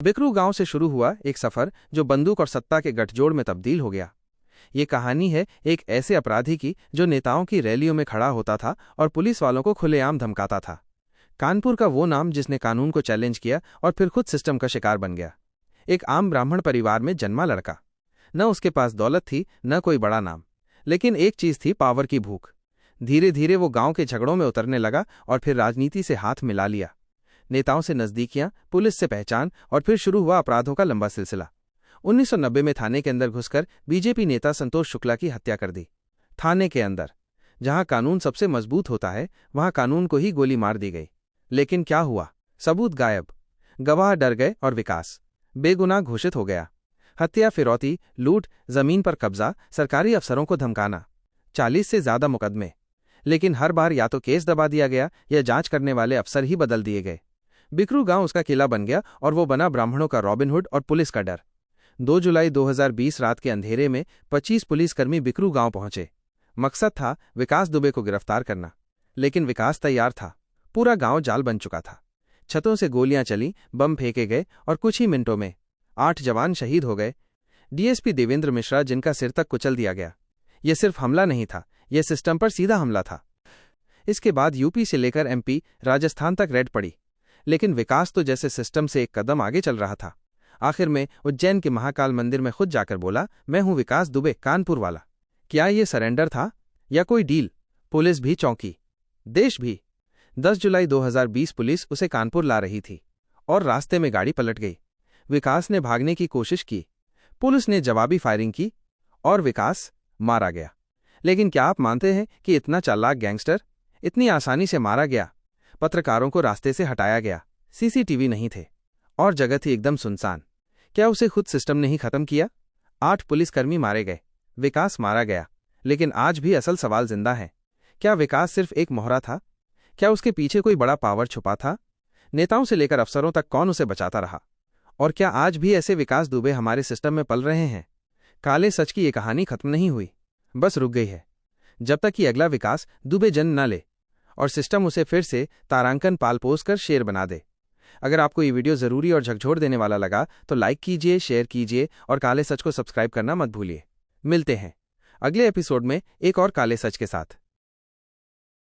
बिकरू गांव से शुरू हुआ एक सफर जो बंदूक और सत्ता के गठजोड़ में तब्दील हो गया। ये कहानी है एक ऐसे अपराधी की जो नेताओं की रैलियों में खड़ा होता था और पुलिस वालों को खुलेआम धमकाता था। कानपुर का वो नाम जिसने कानून को चैलेंज किया और फिर खुद सिस्टम का शिकार बन गया। एक आम ब्राह्मण परिवार में जन्मा लड़का। न उसके पास दौलत थी, न कोई बड़ा नाम, लेकिन एक चीज थी, पावर की भूख। धीरे धीरे वो गांव के झगड़ों में उतरने लगा और फिर राजनीति से हाथ मिला लिया। नेताओं से नजदीकियां, पुलिस से पहचान और फिर शुरू हुआ अपराधों का लंबा सिलसिला। 1990 में थाने के अंदर घुसकर बीजेपी नेता संतोष शुक्ला की हत्या कर दी। थाने के अंदर, जहां कानून सबसे मजबूत होता है, वहां कानून को ही गोली मार दी गई। लेकिन क्या हुआ? सबूत गायब, गवाह डर गए और विकास बेगुनाह घोषित हो गया। हत्या, फिरौती, लूट, जमीन पर कब्जा, सरकारी अफसरों को धमकाना, 40 से ज्यादा मुकदमे। लेकिन हर बार या तो केस दबा दिया गया या जांच करने वाले अफसर ही बदल दिए गए। बिकरू गांव उसका किला बन गया और वो बना ब्राह्मणों का रॉबिनहुड और पुलिस का डर। 2 जुलाई 2020 रात के अंधेरे में 25 पुलिसकर्मी बिकरू गांव पहुंचे। मकसद था विकास दुबे को गिरफ्तार करना। लेकिन विकास तैयार था। पूरा गांव जाल बन चुका था। छतों से गोलियां चली, बम फेंके गए और कुछ ही मिनटों में 8 जवान शहीद हो गए। डीएसपी देवेंद्र मिश्रा, जिनका सिर तक कुचल दिया गया। यह सिर्फ हमला नहीं था, यह सिस्टम पर सीधा हमला था। इसके बाद यूपी से लेकर एमपी, राजस्थान तक रेड पड़ी। लेकिन विकास तो जैसे सिस्टम से एक कदम आगे चल रहा था। आखिर में उज्जैन के महाकाल मंदिर में खुद जाकर बोला, मैं हूं विकास दुबे, कानपुर वाला। क्या ये सरेंडर था या कोई डील? पुलिस भी चौंकी, देश भी। 10 जुलाई 2020 पुलिस उसे कानपुर ला रही थी और रास्ते में गाड़ी पलट गई। विकास ने भागने की कोशिश की, पुलिस ने जवाबी फायरिंग की और विकास मारा गया। लेकिन क्या आप मानते हैं कि इतना चालाक गैंगस्टर इतनी आसानी से मारा गया? पत्रकारों को रास्ते से हटाया गया, सीसीटीवी नहीं थे और जगह थी एकदम सुनसान। क्या उसे खुद सिस्टम ने ही खत्म किया? 8 पुलिसकर्मी मारे गए, विकास मारा गया। लेकिन आज भी असल सवाल जिंदा है। क्या विकास सिर्फ एक मोहरा था? क्या उसके पीछे कोई बड़ा पावर छुपा था? नेताओं से लेकर अफसरों तक कौन उसे बचाता रहा? और क्या आज भी ऐसे विकास दुबे हमारे सिस्टम में पल रहे हैं? काले सच की ये कहानी खत्म नहीं हुई, बस रुक गई है। जब तक कि अगला विकास दुबे जन्म न ले और सिस्टम उसे फिर से तारांकन पाल पोस कर शेर बना दे। अगर आपको ये वीडियो जरूरी और झकझोर देने वाला लगा तो लाइक कीजिए, शेयर कीजिए और काले सच को सब्सक्राइब करना मत भूलिए। मिलते हैं अगले एपिसोड में एक और काले सच के साथ।